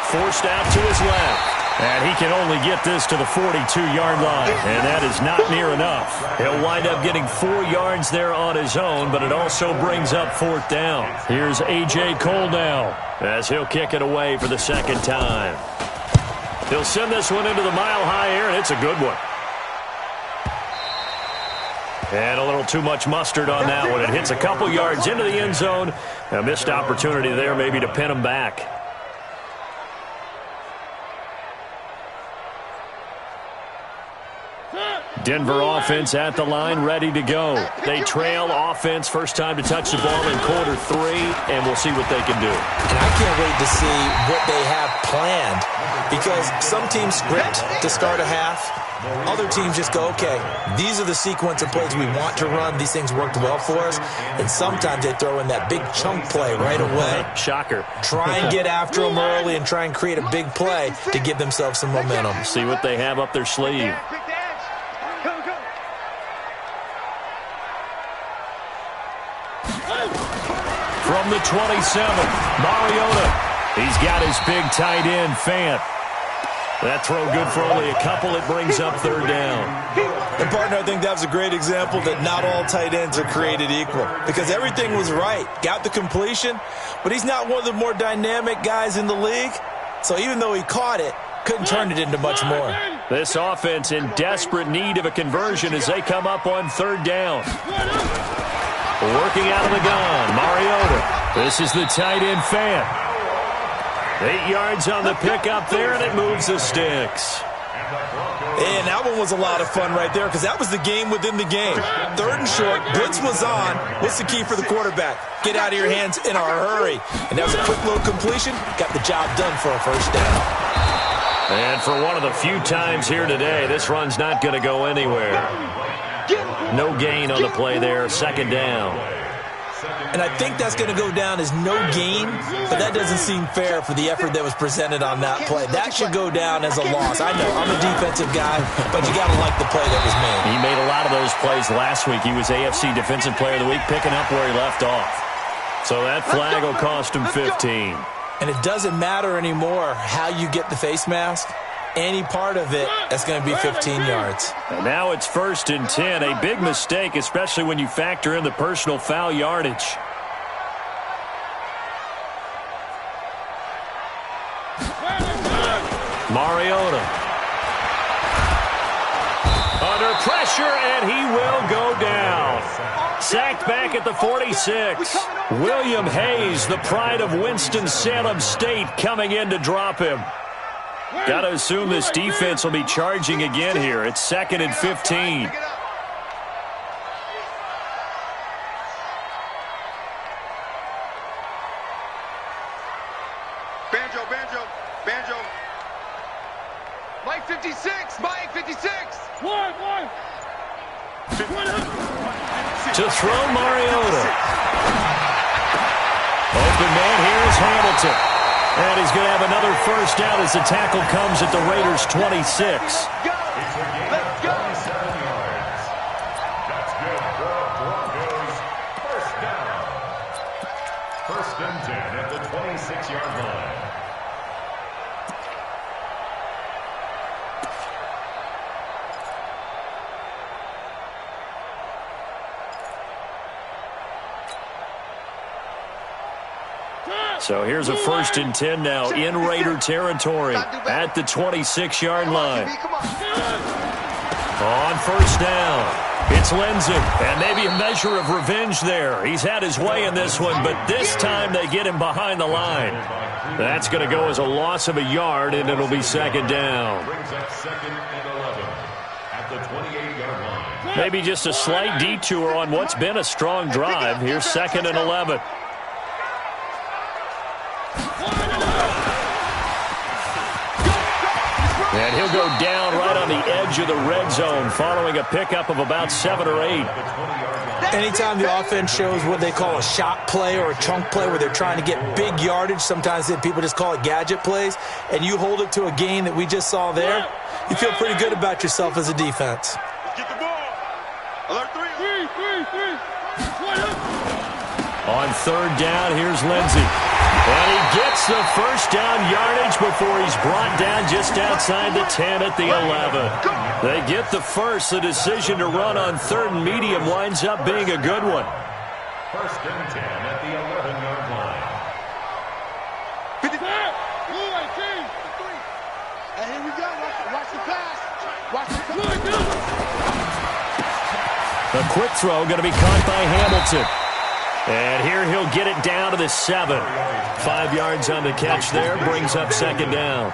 Forced out to his left. And he can only get this to the 42-yard line, and that is not near enough. He'll wind up getting 4 yards there on his own, but it also brings up fourth down. Here's A.J. Cole now as he'll kick it away for the second time. He'll send this one into the mile-high air, and it's a good one. And a little too much mustard on that one. It hits a couple yards into the end zone. A missed opportunity there maybe to pin him back. Denver offense at the line, ready to go. They trail offense, first time to touch the ball in quarter 3, and we'll see what they can do. And I can't wait to see what they have planned, because some teams script to start a half. Other teams just go, okay, these are the sequence of plays we want to run. These things worked well for us. And sometimes they throw in that big chunk play right away. Shocker. Try and get after them early and try and create a big play to give themselves some momentum. See what they have up their sleeve. From the 27, Mariota. He's got his big tight end, Fant. That throw good for only a couple. It brings up third down. And, partner, I think that was a great example that not all tight ends are created equal, because everything was right. Got the completion, but he's not one of the more dynamic guys in the league. So even though he caught it, couldn't turn it into much more. This offense in desperate need of a conversion as they come up on third down. Working out of the gun, Mariota. This is the tight end, Fant. 8 yards on the pickup there, and it moves the sticks. And that one was a lot of fun right there, because that was the game within the game. Third and short, blitz was on. What's the key for the quarterback? Get out of your hands in a hurry. And that was a quick little completion. Got the job done for a first down. And for one of the few times here today, this run's not going to go anywhere. No gain on the play there, second down. And I think that's going to go down as no gain, but that doesn't seem fair for the effort that was presented on that play. That should go down as a loss. I know, I'm a defensive guy, but you got to like the play that was made. He made a lot of those plays last week. He was AFC Defensive Player of the Week, picking up where he left off. So that flag will cost him 15. And it doesn't matter anymore how you get the face mask. Any part of it, that's going to be 15 yards. And now it's 1st and 10. A big mistake, especially when you factor in the personal foul yardage. Mariota. Under pressure, and he will go down. Sacked back at the 46. William Hayes, the pride of Winston-Salem State, coming in to drop him. Got to assume this defense will be charging again here. It's 2nd and 15. Banjo. Mike 56. One. To throw Mariota. Open man here is Hamilton. And he's going to have another first down as the tackle comes at the Raiders' 26. Let's go. That's good for Broncos. First down. 1st and 10 at the 26-yard line. So here's a 1st and 10 now in Raider territory at the 26-yard line. On 1st down, it's Lindsey, and maybe a measure of revenge there. He's had his way in this one, but this time they get him behind the line. That's going to go as a loss of a yard, and it'll be 2nd down. Brings up 2nd and 11 at the 28-yard line. Maybe just a slight detour on what's been a strong drive. Here's 2nd and 11. And he'll go down right on the edge of the red zone following a pickup of about 7 or 8. Anytime the offense shows what they call a shot play or a chunk play where they're trying to get big yardage, sometimes people just call it gadget plays, and you hold it to a gain that we just saw there, you feel pretty good about yourself as a defense. Get the ball. Alert 3. On 3rd down, here's Lindsey. And he gets the 1st down yardage before he's brought down just outside the 10 at the 11. They get the 1st. The decision to run on 3rd and medium winds up being a good one. 1st and 10 at the 11-yard line. And here we go. Watch the pass. Watch the pass. A quick throw going to be caught by Hamilton. And here he'll get it down to the 7. 5 yards on the catch there, brings up 2nd down.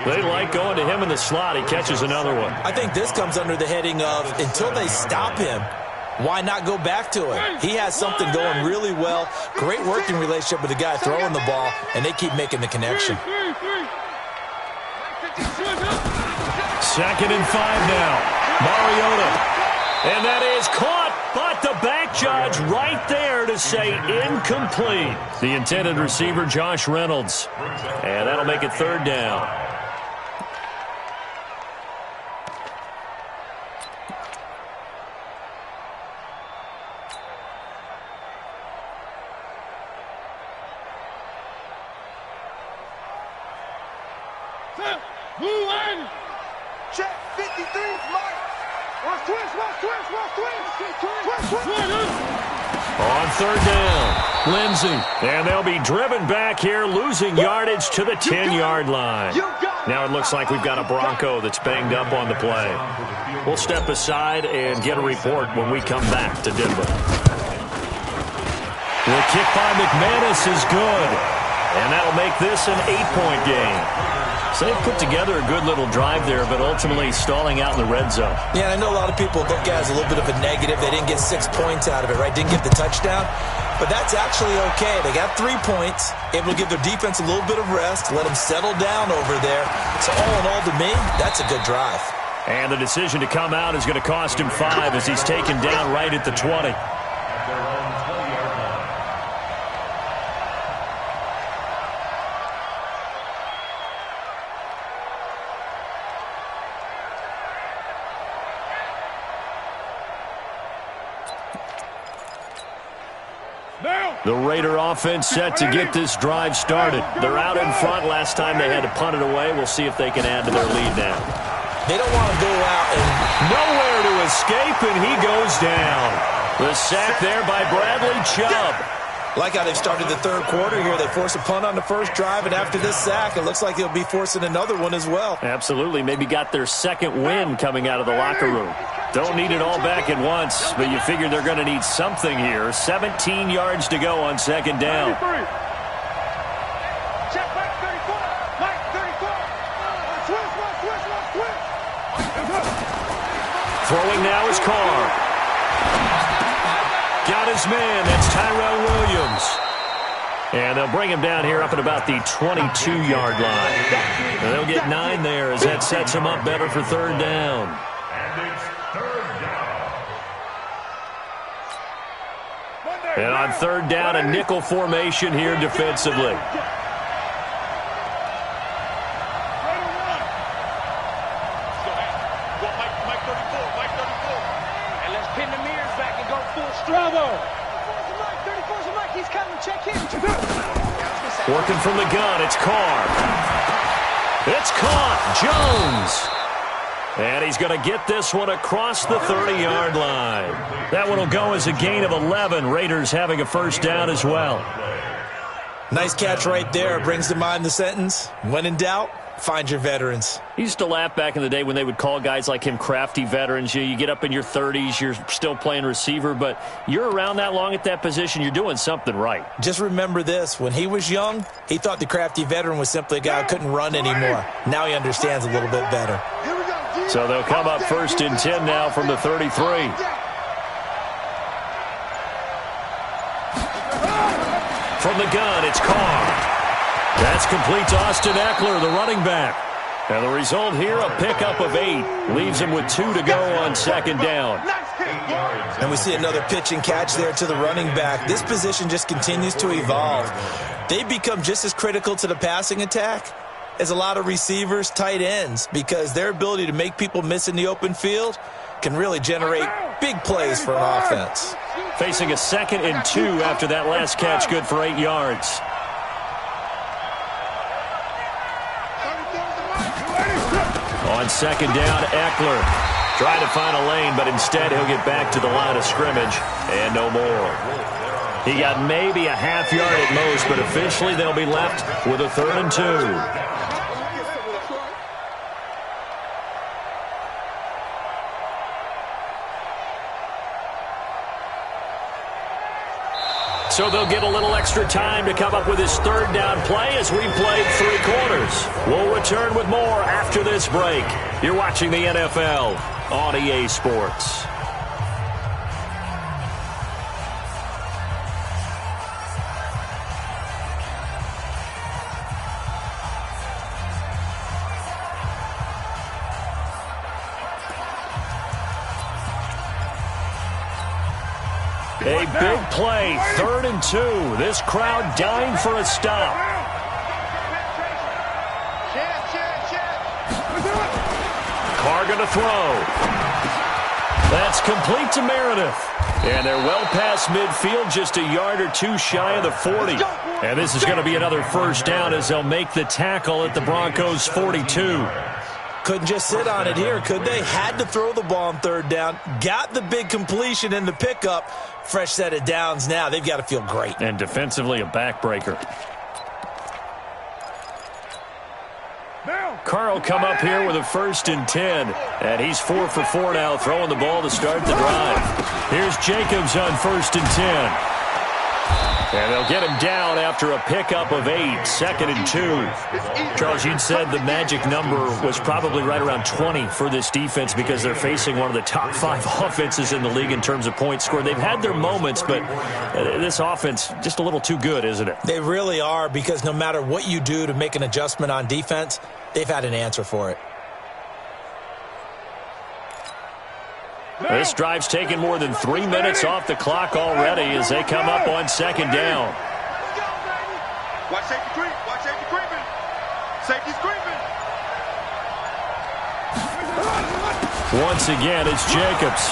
They like going to him in the slot. He catches another one. I think this comes under the heading of until they stop him, why not go back to it? He has something going really well. Great working relationship with the guy throwing the ball, and they keep making the connection. 2nd and 5 now. Mariota. And that is caught, but the back judge right there to say incomplete. The intended receiver, Josh Reynolds. And that'll make it 3rd down. Check 53, Mike. Watch twist. On 3rd down, Lindsey. And they'll be driven back here, losing yardage to the 10-yard line. Now it looks like we've got a Bronco that's banged up on the play. We'll step aside and get a report when we come back to Denver. The kick by McManus is good. And that'll make this an 8-point game. So they've put together a good little drive there, but ultimately stalling out in the red zone. Yeah, I know a lot of people look at it as a little bit of a negative. They didn't get 6 points out of it, right? Didn't get the touchdown. But that's actually okay. They got 3 points, able to give their defense a little bit of rest, let them settle down over there. So all in all, to me, that's a good drive. And the decision to come out is going to cost him 5 as he's taken down right at the 20. The Raider offense set to get this drive started. They're out in front. Last time they had to punt it away. We'll see if they can add to their lead now. They don't want to go out and nowhere to escape, and he goes down. The sack there by Bradley Chubb. Like how they've started the 3rd quarter here. They force a punt on the 1st drive, and after this sack, it looks like they'll be forcing another one as well. Absolutely. Maybe got their 2nd win coming out of the locker room. Don't need it all back at once, but you figure they're going to need something here. 17 yards to go on 2nd down. Check Mike 34. Mike 34. Throwing now is Carr. Got his man. That's Tyrell Williams. And they'll bring him down here up at about the 22-yard line. And they'll get 9 there as that sets him up better for 3rd down. And it's 3rd down. And on 3rd down, a nickel formation here defensively. Working from the gun, it's Carr. It's caught. Jones. And he's going to get this one across the 30-yard line. That one will go as a gain of 11. Raiders having a first down as well. Nice catch right there. Brings to mind the sentence, when in doubt, find your veterans. He used to laugh back in the day when they would call guys like him crafty veterans. You get up in your 30s, you're still playing receiver, but you're around that long at that position, you're doing something right. Just remember this. When he was young, he thought the crafty veteran was simply a guy who couldn't run anymore. Now he understands a little bit better. So they'll come up 1st and 10 now from the 33. From the gun, it's Carr. That's complete to Austin Eckler, the running back. And the result here, a pickup of 8. Leaves him with 2 to go on 2nd down. And we see another pitch and catch there to the running back. This position just continues to evolve. They become just as critical to the passing attack as a lot of receivers, tight ends, because their ability to make people miss in the open field can really generate big plays for an offense. Facing a 2nd and 2 after that last catch, good for 8 yards. On 2nd down, Eckler trying to find a lane, but instead he'll get back to the line of scrimmage and no more. He got maybe a half yard at most, but officially they'll be left with a 3rd and 2. So they'll get a little extra time to come up with his 3rd down play as we played 3 quarters. We'll return with more after this break. You're watching the NFL on EA Sports. A big play, 3rd and 2. This crowd dying for a stop. Carr going to throw. That's complete to Meredith. And they're well past midfield, just a yard or 2 shy of the 40. And this is going to be another first down as they'll make the tackle at the Broncos' 42. Couldn't just sit on it here, could they? Had to throw the ball on 3rd down. Got the big completion in the pickup. Fresh set of downs now. They've got to feel great. And defensively, a backbreaker. Carr will come up here with a 1st and 10. And he's 4 for 4 now, throwing the ball to start the drive. Here's Jacobs on 1st and 10. And they'll get him down after a pickup of 8, 2nd and 2. Charles, you'd said the magic number was probably right around 20 for this defense because they're facing one of the top 5 offenses in the league in terms of points scored. They've had their moments, but this offense just a little too good, isn't it? They really are, because no matter what you do to make an adjustment on defense, they've had an answer for it. This drive's taken more than 3 minutes off the clock already as they come up on 2nd down. Watch safety creep. Watch safety creeping. Safety's creeping. Once again, it's Jacobs.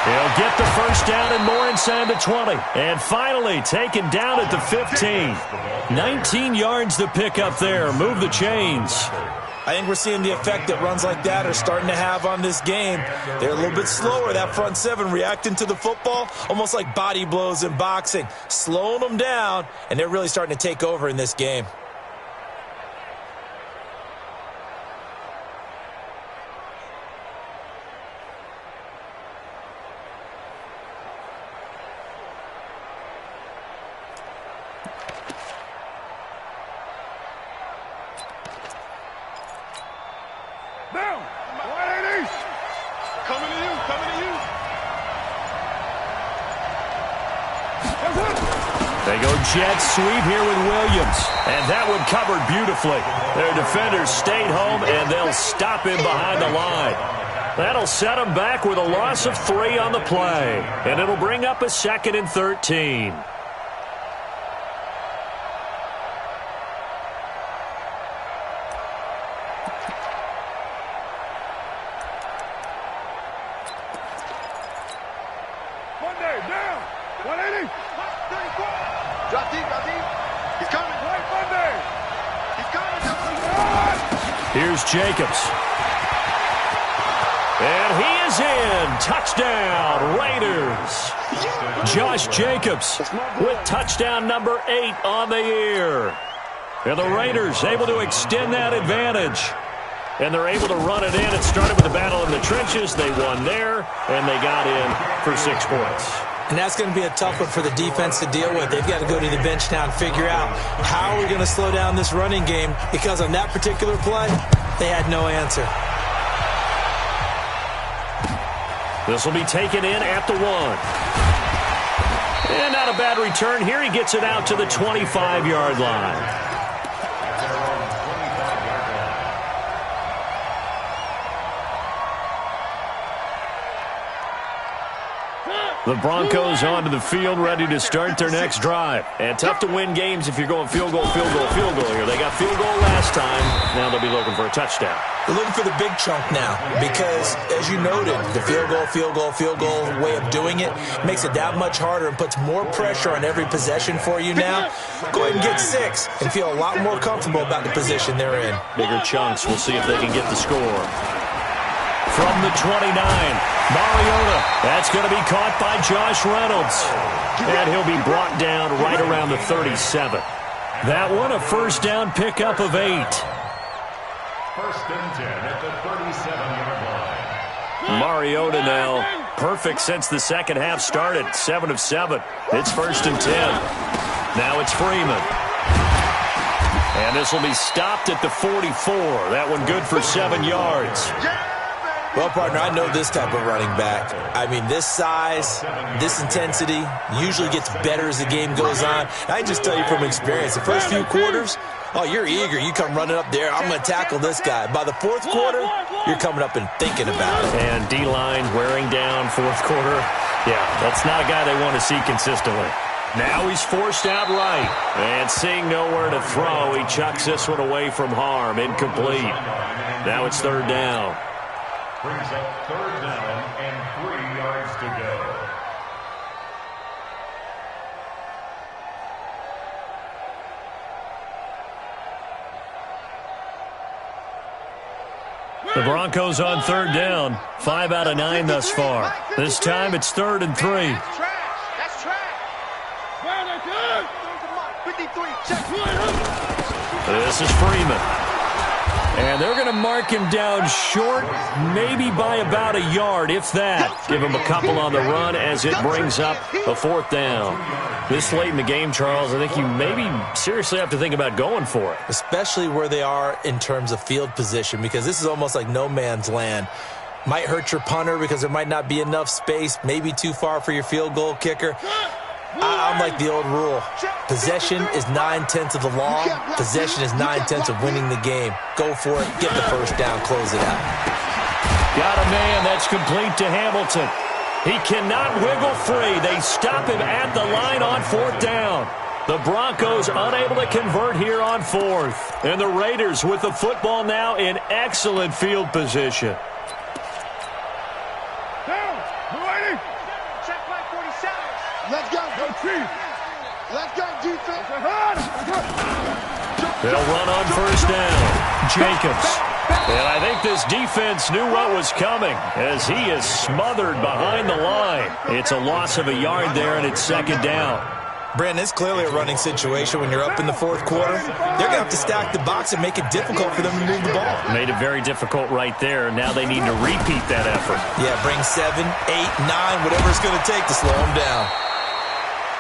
He'll get the first down and more inside the 20. And finally taken down at the 15. 19 yards to pick up there. Move the chains. I think we're seeing the effect that runs like that are starting to have on this game. They're a little bit slower, that front 7, reacting to the football, almost like body blows in boxing, slowing them down, and they're really starting to take over in this game. They go jet sweep here with Williams. And that one covered beautifully. Their defenders stayed home, and they'll stop him behind the line. That'll set them back with a loss of 3 on the play. And it'll bring up a 2nd and 13. Drop deep, drop deep. He's Here's Jacobs. And he is in. Touchdown, Raiders. Josh Jacobs with touchdown number 8 on the year. And the Raiders able to extend that advantage. And they're able to run it in. It started with a battle in the trenches. They won there, and they got in for 6 points. And that's going to be a tough one for the defense to deal with. They've got to go to the bench now and figure out how are we going to slow down this running game, because on that particular play, they had no answer. This will be taken in at the 1. And not a bad return here. He gets it out to the 25-yard line. The Broncos onto the field, ready to start their next drive. And tough to win games if you're going field goal, field goal, field goal here. They got field goal last time. Now they'll be looking for a touchdown. They're looking for the big chunk now because, as you noted, the field goal way of doing it makes it that much harder and puts more pressure on every possession for you now. Go ahead and get 6 and feel a lot more comfortable about the position they're in. Bigger chunks. We'll see if they can get the score. From the 29, Mariota. That's going to be caught by Josh Reynolds. And he'll be brought down right around the 37. That one, a first down pickup of 8. First and 10 at the 37-yard line. Mariota now perfect since the second half started. 7 of 7. It's first and 10. Now it's Freeman. And this will be stopped at the 44. That one good for 7 yards. Well, partner, I know this type of running back. I mean, this size, this intensity usually gets better as the game goes on. I just tell you from experience, the first few quarters, oh, you're eager. You come running up there. I'm going to tackle this guy. By the 4th quarter, you're coming up and thinking about it. And D-line wearing down 4th quarter. Yeah, that's not a guy they want to see consistently. Now he's forced out right. And seeing nowhere to throw, he chucks this one away from harm. Incomplete. Now it's 3rd down. Brings up 3rd down and 3 yards to The go. Broncos on 3rd down. 5 out of 9 thus far. This time it's 3rd and 3. That's trash. That's trash. 53. This is Freeman. And they're going to mark him down short, maybe by about a yard, if that. Give him a couple on the run as it brings up a 4th down. This late in the game, Charles, I think you maybe seriously have to think about going for it. Especially where they are in terms of field position, because this is almost like no man's land. Might hurt your punter because there might not be enough space, maybe too far for your field goal kicker. I'm like the old rule. Possession is 9/10 of the law. Possession is 9/10 of winning the game. Go for it. Get the first down. Close it out. Got a man. That's complete to Hamilton. He cannot wiggle free. They stop him at the line on 4th down. The Broncos unable to convert here on 4th. And the Raiders with the football now in excellent field position. Let's go. Let's go, defense. They'll run on 1st down. Jacobs. And I think this defense knew what was coming as he is smothered behind the line. It's a loss of a yard there, and it's 2nd down. Brandon, it's clearly a running situation when you're up in the 4th quarter. They're going to have to stack the box and make it difficult for them to move the ball. Made it very difficult right there. Now they need to repeat that effort. Yeah, bring 7, 8, 9, whatever it's going to take to slow them down.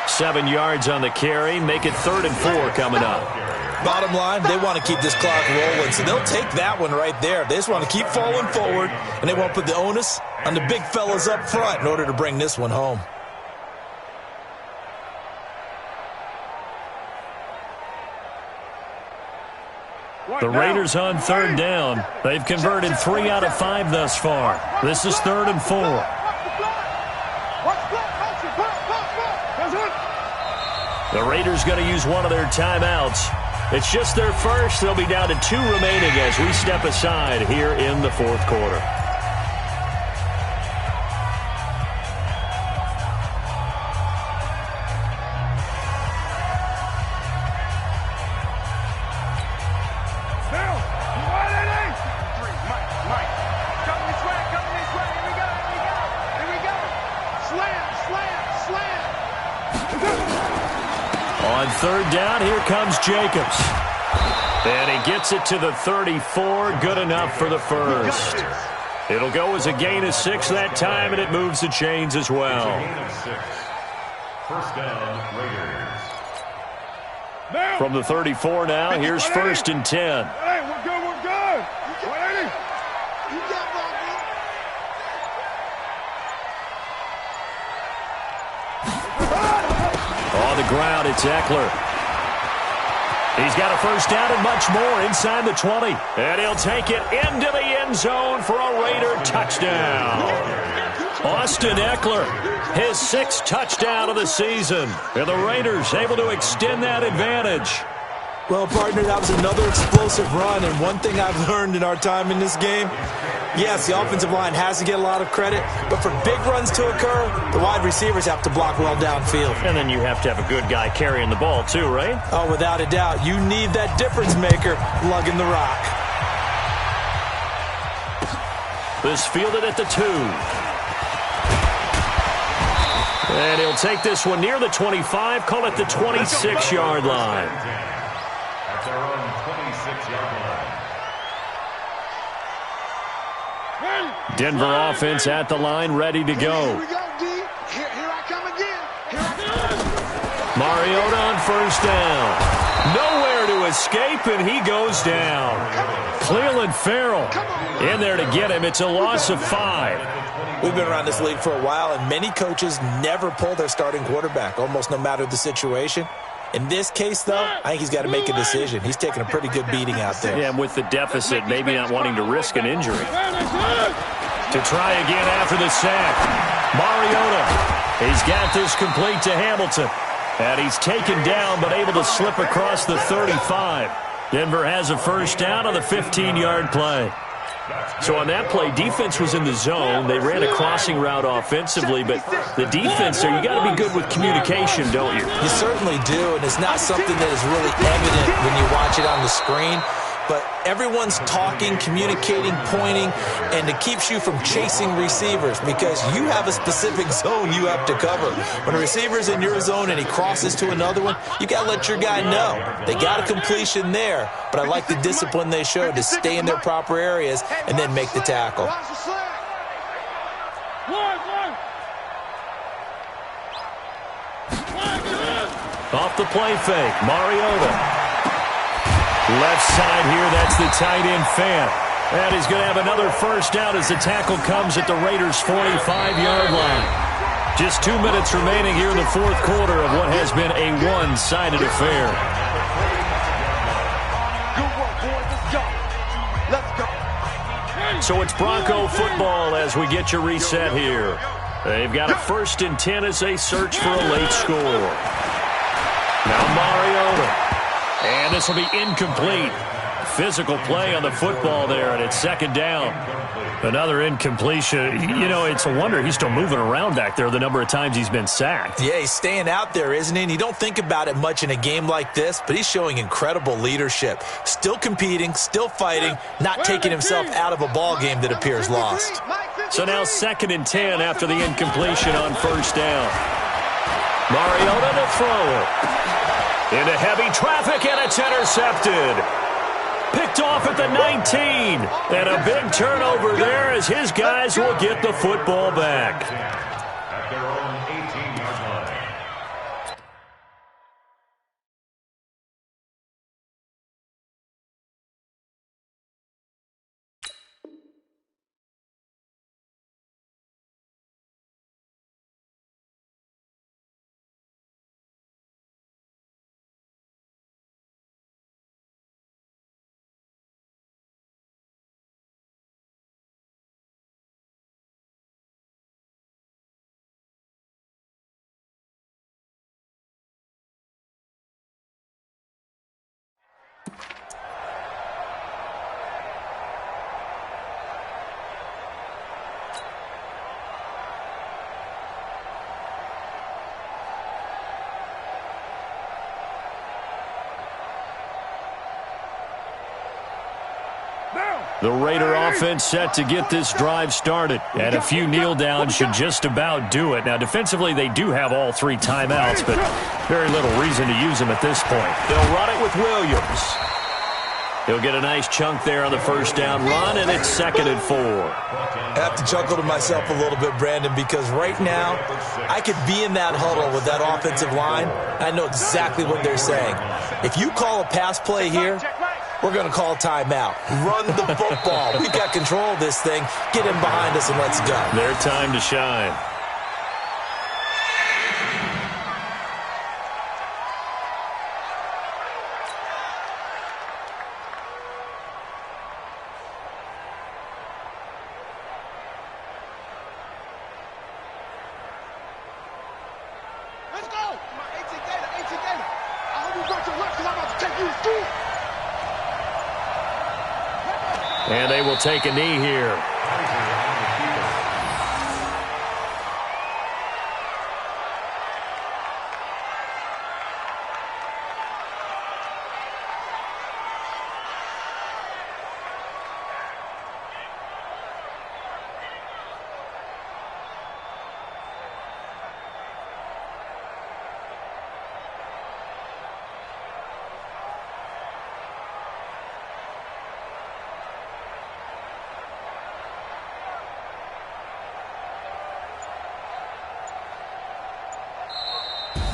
7 yards on the carry. Make it 3rd and 4 coming up. Bottom line, they want to keep this clock rolling, so they'll take that one right there. They just want to keep falling forward, and they want to put the onus on the big fellas up front in order to bring this one home. The Raiders on 3rd down. They've converted 3 out of 5 thus far. This is 3rd and 4. The Raiders going to use one of their timeouts. It's just their first. They'll be down to 2 remaining as we step aside here in the 4th quarter. third down. Here comes Jacobs. And he gets it to the 34. Good enough for the first. It'll go as a gain of 6 that time, and it moves the chains as well. First down, Raiders. From the 34 now, here's 1st and 10. Hey, we're good, we're good. You got On the ground, it's Eckler. He's got a first down and much more inside the 20. And he'll take it into the end zone for a Raider touchdown. Austin Eckler, his 6th touchdown of the season. And the Raiders able to extend that advantage. Well, partner, that was another explosive run, and one thing I've learned in our time in this game, yes, the offensive line has to get a lot of credit, but for big runs to occur, the wide receivers have to block well downfield. And then you have to have a good guy carrying the ball too, right? Oh, without a doubt. You need that difference maker lugging the rock. This fielded at the 2. And he'll take this one near the 25, call it the 26-yard line. At their own 26-yard line. Denver offense at the line, ready to go. Here we go, D. Here I come again. Here I come. Mariota on first down. Nowhere to escape, and he goes down. Cleveland Farrell in there to get him. It's a loss of 5. We've been around this league for a while, and many coaches never pull their starting quarterback, almost no matter the situation. In this case, though, I think he's got to make a decision. He's taking a pretty good beating out there. Yeah, and with the deficit, maybe not wanting to risk an injury. To try again after the sack. Mariota, he's got this complete to Hamilton. And he's taken down, but able to slip across the 35. Denver has a first down on the 15-yard play. So on that play, defense was in the zone. They ran a crossing route offensively, but the defense there, you got to be good with communication, don't you? You certainly do, and it's not something that is really evident when you watch it on the screen. But everyone's talking, communicating, pointing, and it keeps you from chasing receivers because you have a specific zone you have to cover. When a receiver's in your zone and he crosses to another one, you got to let your guy know. They got a completion there, but I like the discipline they showed to stay in their proper areas and then make the tackle. Off the play fake, Mariota. Left side here, that's the tight end Fant. And he's going to have another first down as the tackle comes at the Raiders' 45-yard line. Just 2 minutes remaining here in the fourth quarter of what has been a one-sided affair. Good work, boys. Let's go. So it's Bronco football as we get you reset here. They've got a 1st and 10 as they search for a late score. Now Mariota. And this will be incomplete. Physical play on the football there, and it's 2nd down. Another incompletion. You know, it's a wonder he's still moving around back there the number of times he's been sacked. Yeah, he's staying out there, isn't he? And you don't think about it much in a game like this, but he's showing incredible leadership. Still competing, still fighting, not taking himself out of a ball game that appears lost. So now 2nd and 10 after the incompletion on first down. Mariota to throw it. Into heavy traffic, and it's intercepted. Picked off at the 19. And a big turnover there as his guys will get the football back. The Raider offense set to get this drive started. And a few kneel downs should just about do it. Now, defensively, they do have all 3 timeouts, but very little reason to use them at this point. They'll run it with Williams. He'll get a nice chunk there on the first down run, and it's 2nd and 4. I have to chuckle to myself a little bit, Brandon, because right now I could be in that huddle with that offensive line. I know exactly what they're saying. If you call a pass play here, we're going to call timeout. Run the football. We've got control of this thing. Get him behind us and let's go. Their time to shine. Let's go! Come on, 18 Gator, 18 Gator. I hope you brought your left because I'm about to take you to school. And they will take a knee here.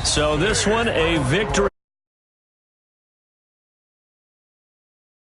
So this one, a victory.